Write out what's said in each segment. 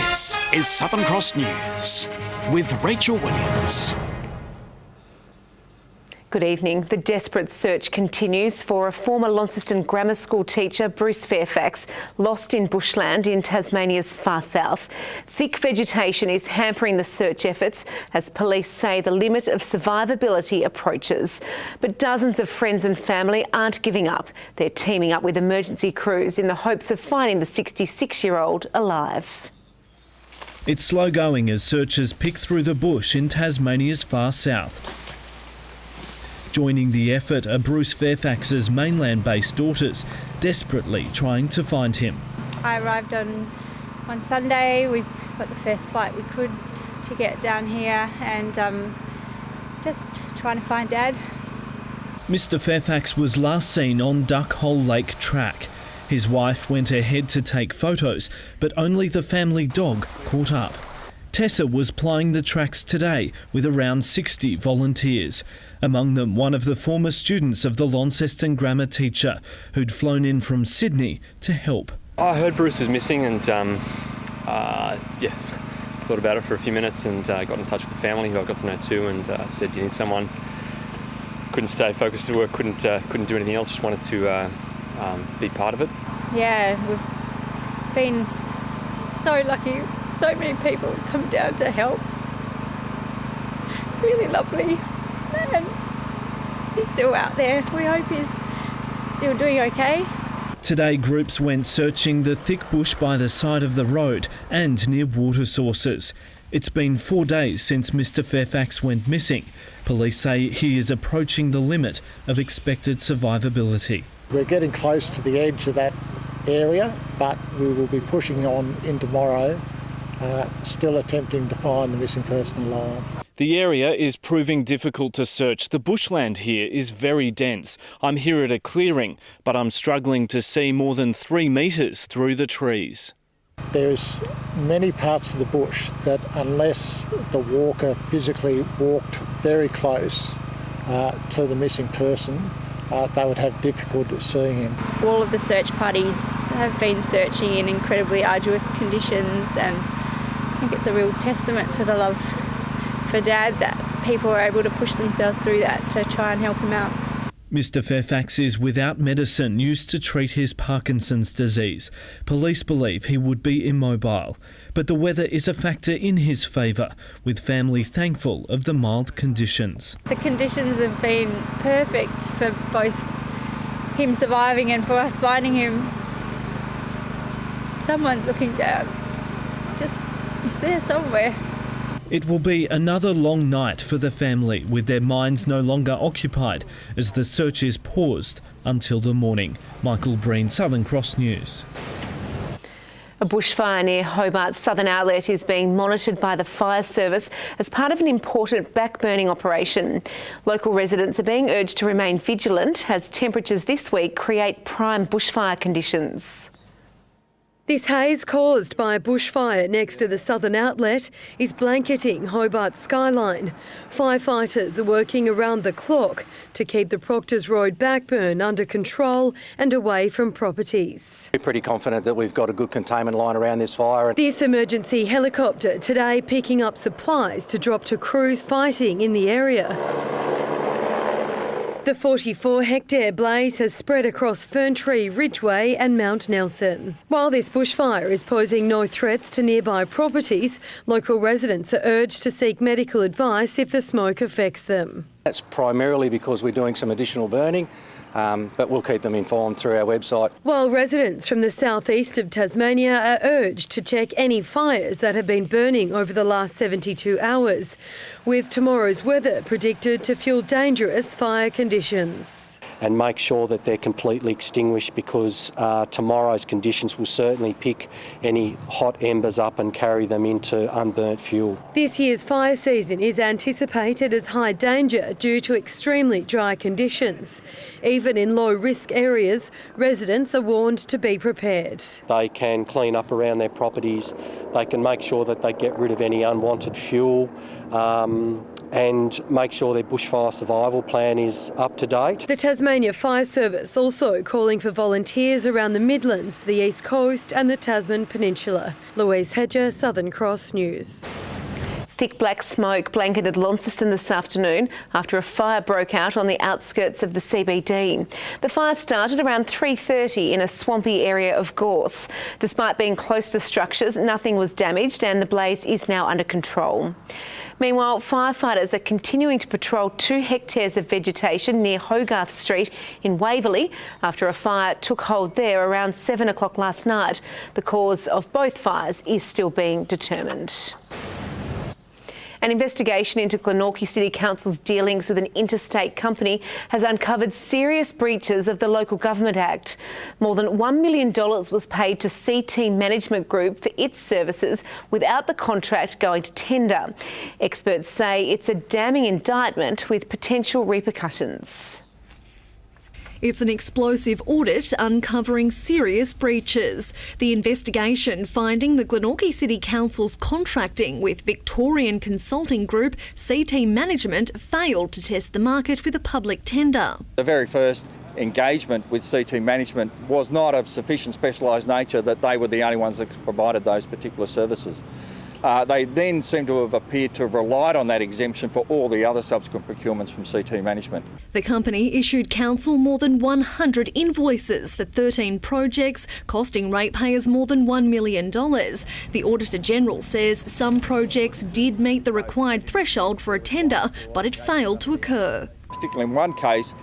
This is Southern Cross News with Rachel Williams. Good evening. The desperate search continues for a former Launceston Grammar School teacher, Bruce Fairfax, lost in bushland in Tasmania's far south. Thick vegetation is hampering the search efforts as police say the limit of survivability approaches. But dozens of friends and family aren't giving up. They're teaming up with emergency crews in the hopes of finding the 66-year-old alive. It's slow going as searchers pick through the bush in Tasmania's far south. Joining the effort are Bruce Fairfax's mainland-based daughters, desperately trying to find him. I arrived on Sunday. We got the first flight we could to get down here and just trying to find Dad. Mr Fairfax was last seen on Duck Hole Lake Track. His wife went ahead to take photos, but only the family dog caught up. Tessa was plying the tracks today with around 60 volunteers. Among them, one of the former students of the Launceston grammar teacher who'd flown in from Sydney to help. I heard Bruce was missing and thought about it for a few minutes and got in touch with the family who I got to know too and said, "Do you need someone?" Couldn't stay focused at work, couldn't do anything else, just wanted to be part of it. Yeah, we've been so lucky. So many people come down to help. It's really lovely. And he's still out there. We hope he's still doing okay. Today, groups went searching the thick bush by the side of the road and near water sources. It's been 4 days since Mr Fairfax went missing. Police say he is approaching the limit of expected survivability. We're getting close to the edge of that area, but we will be pushing on in tomorrow, still attempting to find the missing person alive. The area is proving difficult to search. The bushland here is very dense. I'm here at a clearing, but I'm struggling to see more than 3 metres through the trees. There's many parts of the bush that unless the walker physically walked very close to the missing person, they would have difficulty seeing him. All of the search parties have been searching in incredibly arduous conditions, and I think it's a real testament to the love for Dad that people are able to push themselves through that to try and help him out. Mr Fairfax is without medicine used to treat his Parkinson's disease. Police believe he would be immobile, but the weather is a factor in his favour, with family thankful of the mild conditions. The conditions have been perfect for both him surviving and for us finding him. Someone's looking down. Just, he's there somewhere. It will be another long night for the family, with their minds no longer occupied as the search is paused until the morning. Michael Breen, Southern Cross News. A bushfire near Hobart's southern outlet is being monitored by the fire service as part of an important backburning operation. Local residents are being urged to remain vigilant as temperatures this week create prime bushfire conditions. This haze caused by a bushfire next to the southern outlet is blanketing Hobart's skyline. Firefighters are working around the clock to keep the Proctors Road backburn under control and away from properties. We're pretty confident that we've got a good containment line around this fire. This emergency helicopter today picking up supplies to drop to crews fighting in the area. The 44-hectare blaze has spread across Ferntree, Ridgeway and Mount Nelson. While this bushfire is posing no threats to nearby properties, local residents are urged to seek medical advice if the smoke affects them. That's primarily because we're doing some additional burning, but we'll keep them informed through our website. While residents from the southeast of Tasmania are urged to check any fires that have been burning over the last 72 hours, with tomorrow's weather predicted to fuel dangerous fire conditions. And make sure that they're completely extinguished, because tomorrow's conditions will certainly pick any hot embers up and carry them into unburnt fuel. This year's fire season is anticipated as high danger due to extremely dry conditions. Even in low-risk areas, residents are warned to be prepared. They can clean up around their properties, they can make sure that they get rid of any unwanted fuel, and make sure their bushfire survival plan is up to date. The Tasmania Fire Service also calling for volunteers around the Midlands, the East Coast and the Tasman Peninsula. Louise Hedger, Southern Cross News. Thick black smoke blanketed Launceston this afternoon after a fire broke out on the outskirts of the CBD. The fire started around 3:30 in a swampy area of gorse. Despite being close to structures, nothing was damaged and the blaze is now under control. Meanwhile, firefighters are continuing to patrol 2 hectares of vegetation near Hogarth Street in Waverley after a fire took hold there around 7 o'clock last night. The cause of both fires is still being determined. An investigation into Glenorchy City Council's dealings with an interstate company has uncovered serious breaches of the Local Government Act. More than $1 million was paid to CT Management Group for its services without the contract going to tender. Experts say it's a damning indictment with potential repercussions. It's an explosive audit uncovering serious breaches. The investigation finding the Glenorchy City Council's contracting with Victorian consulting group CT Management failed to test the market with a public tender. The very first engagement with CT Management was not of sufficient specialised nature that they were the only ones that provided those particular services. They then seem to have appeared to have relied on that exemption for all the other subsequent procurements from CT Management. The company issued council more than 100 invoices for 13 projects, costing ratepayers more than $1 million. The Auditor-General says some projects did meet the required threshold for a tender, but it failed to occur. Particularly in one case,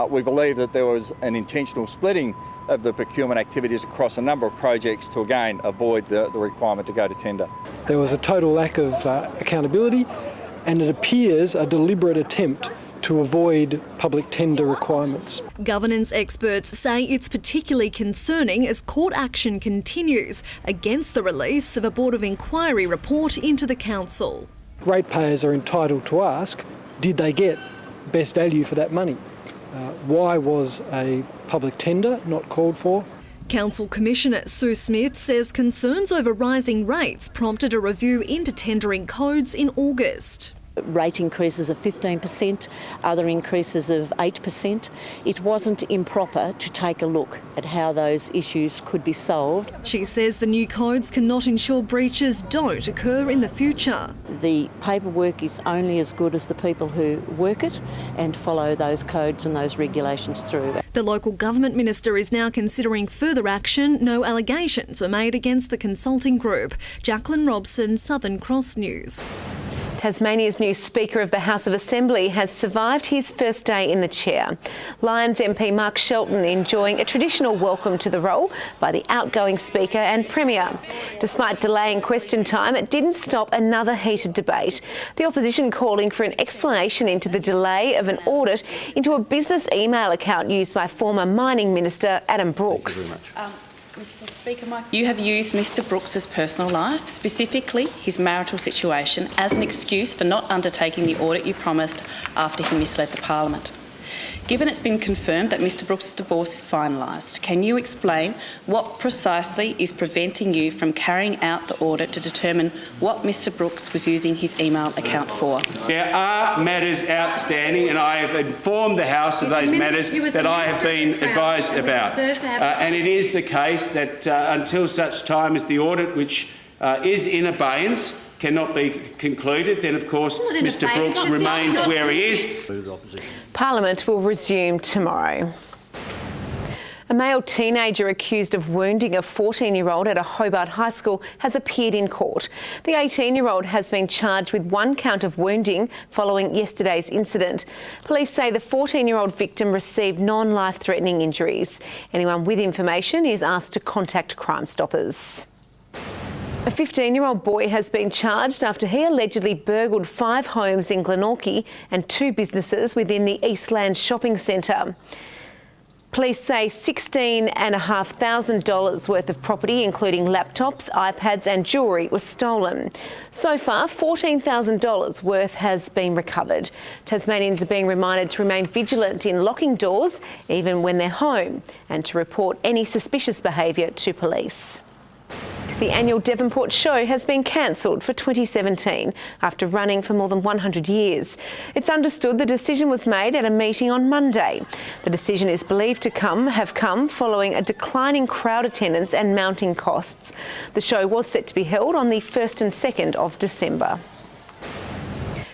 we believe that there was an intentional splitting of the procurement activities across a number of projects to again avoid the requirement to go to tender. There was a total lack of accountability, and it appears a deliberate attempt to avoid public tender requirements. Governance experts say it's particularly concerning as court action continues against the release of a Board of Inquiry report into the council. Ratepayers are entitled to ask, did they get best value for that money? Why was a public tender not called for? Council Commissioner Sue Smith says concerns over rising rates prompted a review into tendering codes in August. Rate increases of 15%, other increases of 8%. It wasn't improper to take a look at how those issues could be solved. She says the new codes cannot ensure breaches don't occur in the future. The paperwork is only as good as the people who work it and follow those codes and those regulations through. The local government minister is now considering further action. No allegations were made against the consulting group. Jacqueline Robson, Southern Cross News. Tasmania's new Speaker of the House of Assembly has survived his first day in the chair. Lions MP Marc Shelton enjoying a traditional welcome to the role by the outgoing Speaker and Premier. Despite delaying question time, it didn't stop another heated debate. The opposition calling for an explanation into the delay of an audit into a business email account used by former Mining Minister Adam Brooks. Thank you very much. Mr Speaker, you have used Mr Brooks's personal life, specifically his marital situation, as an excuse for not undertaking the audit you promised after he misled the Parliament. Given it's been confirmed that Mr Brooks's divorce is finalised, can you explain what precisely is preventing you from carrying out the audit to determine what Mr Brooks was using his email account for? There are matters outstanding, and I have informed the House of those matters that I have been advised about. And it is the case that until such time as the audit, which is in abeyance, cannot be concluded, then of course Mr Brooks remains where he is. Parliament will resume tomorrow. A male teenager accused of wounding a 14-year-old at a Hobart high school has appeared in court. The 18-year-old has been charged with 1 count of wounding following yesterday's incident. Police say the 14-year-old victim received non-life-threatening injuries. Anyone with information is asked to contact Crime Stoppers. A 15-year-old boy has been charged after he allegedly burgled 5 homes in Glenorchy and 2 businesses within the Eastland shopping centre. Police say $16,500 worth of property, including laptops, iPads and jewellery, was stolen. So far, $14,000 worth has been recovered. Tasmanians are being reminded to remain vigilant in locking doors, even when they're home, and to report any suspicious behaviour to police. The annual Devonport Show has been cancelled for 2017 after running for more than 100 years. It's understood the decision was made at a meeting on Monday. The decision is believed to have come following a decline in crowd attendance and mounting costs. The show was set to be held on the 1st and 2nd of December.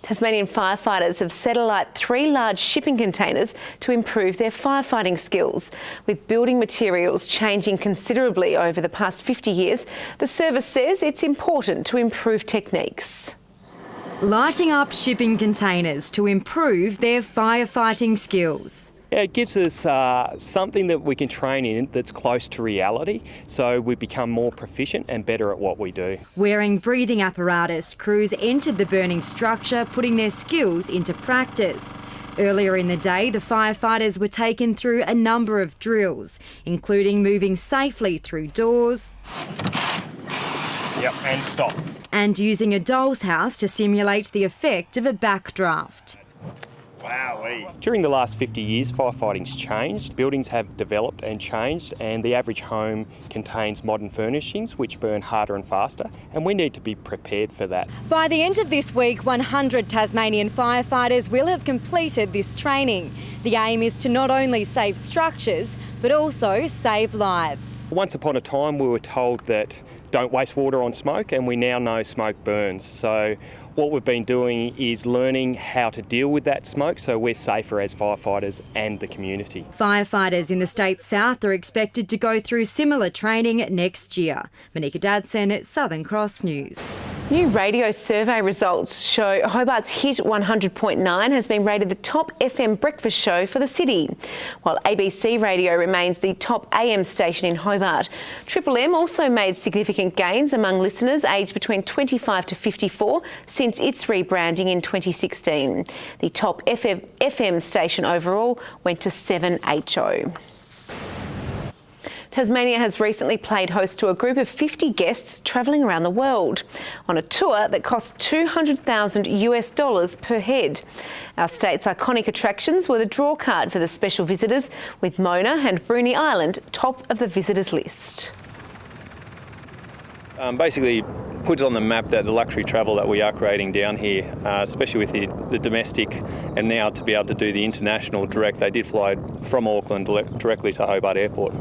Tasmanian firefighters have set alight 3 large shipping containers to improve their firefighting skills. With building materials changing considerably over the past 50 years, the service says it's important to improve techniques. Lighting up shipping containers to improve their firefighting skills. Yeah, it gives us something that we can train in that's close to reality, so we become more proficient and better at what we do. Wearing breathing apparatus, crews entered the burning structure, putting their skills into practice. Earlier in the day, the firefighters were taken through a number of drills, including moving safely through doors. Yep, and stop. And using a doll's house to simulate the effect of a backdraft. During the last 50 years, firefighting's changed. Buildings have developed and changed, and the average home contains modern furnishings which burn harder and faster, and we need to be prepared for that. By the end of this week, 100 Tasmanian firefighters will have completed this training. The aim is to not only save structures, but also save lives. Once upon a time, we were told that don't waste water on smoke, and we now know smoke burns. So what we've been doing is learning how to deal with that smoke so we're safer as firefighters and the community. Firefighters in the state's south are expected to go through similar training next year. Monica Dadson, Southern Cross News. New radio survey results show Hobart's Hit 100.9 has been rated the top FM breakfast show for the city, while ABC Radio remains the top AM station in Hobart. Triple M also made significant gains among listeners aged between 25 to 54 since its rebranding in 2016. The top FM station overall went to 7HO. Tasmania has recently played host to a group of 50 guests travelling around the world on a tour that cost $200,000 per head. Our state's iconic attractions were the draw card for the special visitors, with Mona and Breen Island top of the visitors list. Basically puts on the map that the luxury travel that we are creating down here, especially with the domestic, and now to be able to do the international direct. They did fly from Auckland directly to Hobart Airport.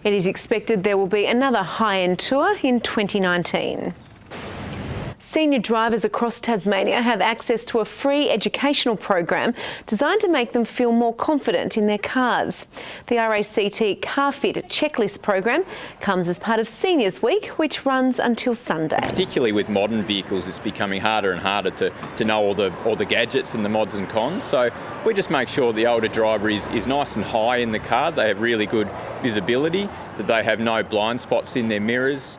It is expected there will be another high-end tour in 2019. Senior drivers across Tasmania have access to a free educational program designed to make them feel more confident in their cars. The RACT Car Feed checklist program comes as part of Seniors Week, which runs until Sunday. Particularly with modern vehicles, it's becoming harder and harder to know all the gadgets and the mods and cons. So we just make sure the older driver is nice and high in the car, they have really good visibility, that they have no blind spots in their mirrors.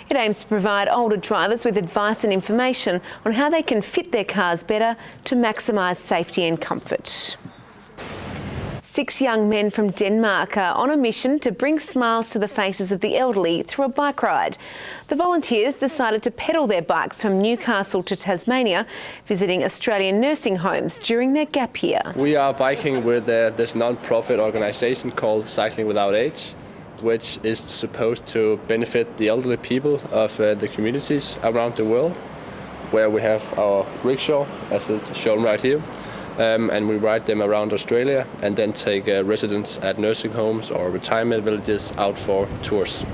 It aims to provide older drivers with advice and information on how they can fit their cars better to maximise safety and comfort. 6 young men from Denmark are on a mission to bring smiles to the faces of the elderly through a bike ride. The volunteers decided to pedal their bikes from Newcastle to Tasmania, visiting Australian nursing homes during their gap year. We are biking with this non-profit organisation called Cycling Without Age, which is supposed to benefit the elderly people of the communities around the world, where we have our rickshaw, as it's shown right here, and we ride them around Australia and then take residents at nursing homes or retirement villages out for tours.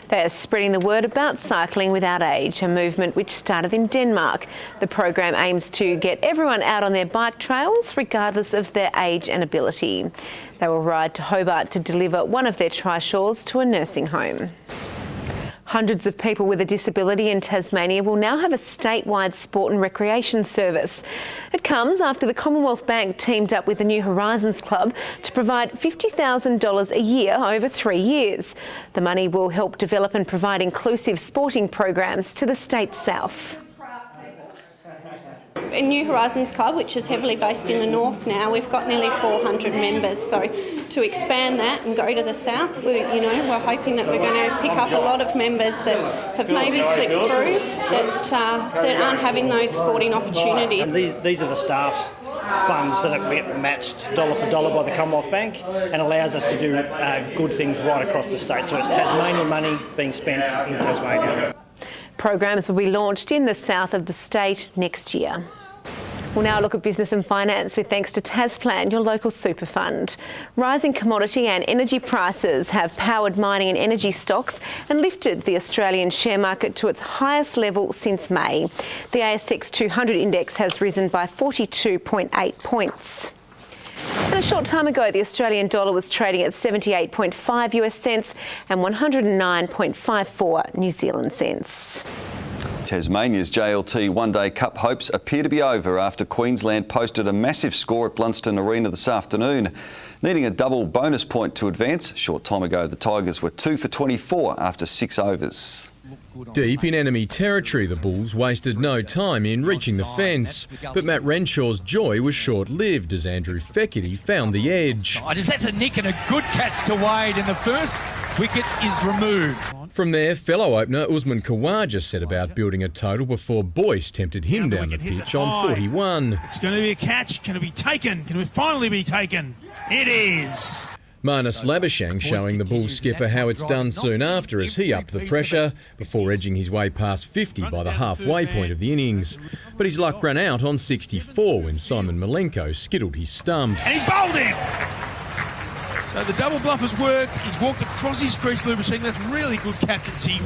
They are spreading the word about Cycling Without Age, a movement which started in Denmark. The program aims to get everyone out on their bike trails, regardless of their age and ability. They will ride to Hobart to deliver one of their trishaws to a nursing home. Hundreds of people with a disability in Tasmania will now have a statewide sport and recreation service. It comes after the Commonwealth Bank teamed up with the New Horizons Club to provide $50,000 a year over 3 years. The money will help develop and provide inclusive sporting programs to the state's south. In New Horizons Club, which is heavily based in the north now, we've got nearly 400 members. So to expand that and go to the south, we're hoping that we're going to pick up a lot of members that have maybe slipped through, that aren't having those sporting opportunities. These are the staff's funds that get matched dollar for dollar by the Commonwealth Bank and allows us to do good things right across the state. So it's Tasmanian money being spent in Tasmania. Programs will be launched in the south of the state next year. We'll now look at business and finance with thanks to Tasplan, your local super fund. Rising commodity and energy prices have powered mining and energy stocks and lifted the Australian share market to its highest level since May. The ASX 200 index has risen by 42.8 points. And a short time ago, the Australian dollar was trading at 78.5 US cents and 109.54 New Zealand cents. Tasmania's JLT One Day Cup hopes appear to be over after Queensland posted a massive score at Blunston Arena this afternoon. Needing a double bonus point to advance, a short time ago the Tigers were 2 for 24 after 6 overs. Deep in enemy territory, the Bulls wasted no time in reaching the fence. But Matt Renshaw's joy was short-lived as Andrew Feckerty found the edge. That's a nick and a good catch to Wade, and the first wicket is removed. From there, fellow opener Usman Khawaja set about building a total before Boyce tempted him down the pitch on 41. It's going to be a catch. Can it be taken? Can it finally be taken? It is. Marnus Labuschagne showing the Bulls skipper how it's done soon after as he upped the pressure before edging his way past 50 by the halfway point of the innings. But his luck ran out on 64 when Simon Malenko skiddled his stumps. And he's bowled him! So the double bluff has worked. He's walked across his crease, Labuschagne. That's really good captaincy.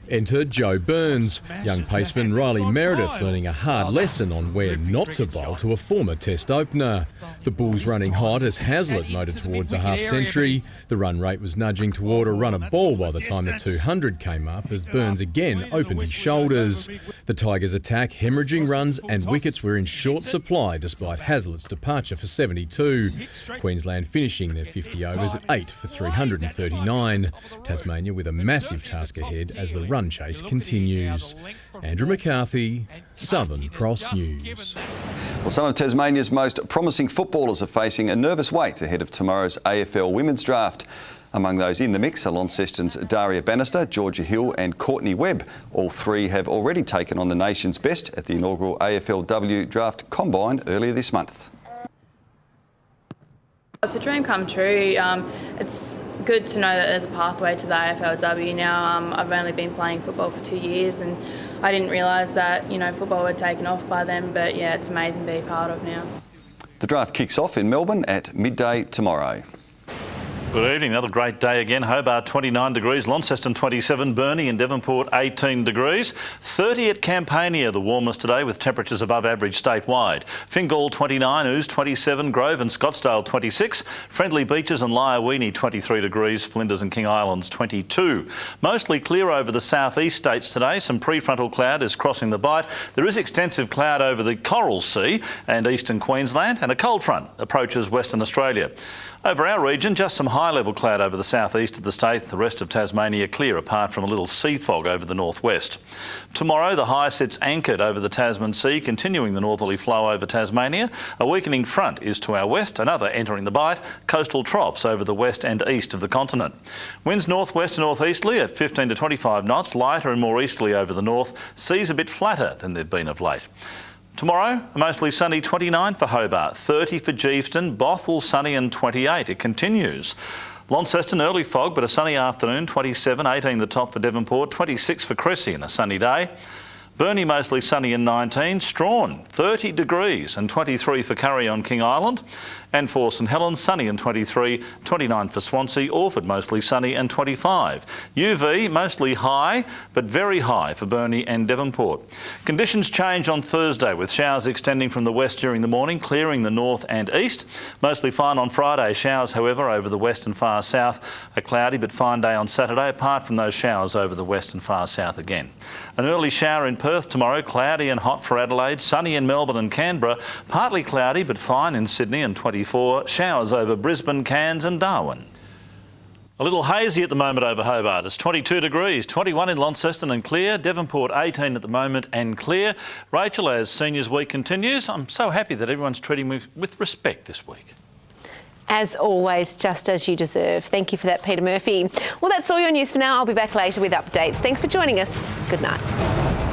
Enter Joe Burns, young paceman Riley Meredith learning a hard lesson on where not to bowl to a former Test opener. The Bulls running hot as Hazlitt motored towards a half-century. The run rate was nudging toward a run of ball by the time the 200 came up as Burns again opened his shoulders. The Tigers' attack, hemorrhaging runs and wickets were in short supply despite Hazlitt's departure for 72. Queensland finishing their 50 overs at 8 for 339. Tasmania with a massive task ahead as the run chase continues. Andrew McCarthy, Southern Cross News. Well, some of Tasmania's most promising footballers are facing a nervous wait ahead of tomorrow's AFL Women's Draft. Among those in the mix are Launceston's Daria Bannister, Georgia Hill and Courtney Webb. All three have already taken on the nation's best at the inaugural AFLW Draft Combine earlier this month. It's a dream come true. It's good to know that there's a pathway to the AFLW now. I've only been playing football for 2 years and I didn't realise that, football had taken off by then, but yeah, it's amazing to be a part of now. The draft kicks off in Melbourne at midday tomorrow. Good evening. Another great day again. Hobart 29 degrees, Launceston 27, Burnie and Devonport 18 degrees. 30 at Campania, the warmest today with temperatures above average statewide. Fingal 29, Ouse 27, Grove and Scottsdale 26, Friendly Beaches and Lyawini 23 degrees, Flinders and King Islands 22. Mostly clear over the southeast states today. Some prefrontal cloud is crossing the Bight. There is extensive cloud over the Coral Sea and eastern Queensland, and a cold front approaches Western Australia. Over our region, just some high-level cloud over the southeast of the state. The rest of Tasmania clear, apart from a little sea fog over the northwest. Tomorrow, the high sits anchored over the Tasman Sea, continuing the northerly flow over Tasmania. A weakening front is to our west, another entering the Bight. Coastal troughs over the west and east of the continent. Winds northwest and northeasterly at 15 to 25 knots, lighter and more easterly over the north. Seas a bit flatter than they've been of late. Tomorrow, a mostly sunny 29 for Hobart, 30 for Geeveston, Bothwell sunny and 28. It continues. Launceston early fog but a sunny afternoon, 27, 18 the top for Devonport, 26 for Cressy and a sunny day. Burnie mostly sunny and 19, Strawn 30 degrees and 23 for Curry on King Island, and for St Helens sunny and 23, 29 for Swansea, Orford mostly sunny and 25. UV mostly high but very high for Burnie and Devonport. Conditions change on Thursday with showers extending from the west during the morning, clearing the north and east. Mostly fine on Friday, showers however over the west and far south. A cloudy but fine day on Saturday apart from those showers over the west and far south again. An early shower in Perth tomorrow, cloudy and hot for Adelaide, sunny in Melbourne and Canberra, partly cloudy but fine in Sydney and 24, showers over Brisbane, Cairns and Darwin. A little hazy at the moment over Hobart. It's 22 degrees, 21 in Launceston and clear, Devonport 18 at the moment and clear. Rachel, as Seniors Week continues, I'm so happy that everyone's treating me with respect this week. As always, just as you deserve. Thank you for that, Peter Murphy. Well, that's all your news for now. I'll be back later with updates. Thanks for joining us. Good night.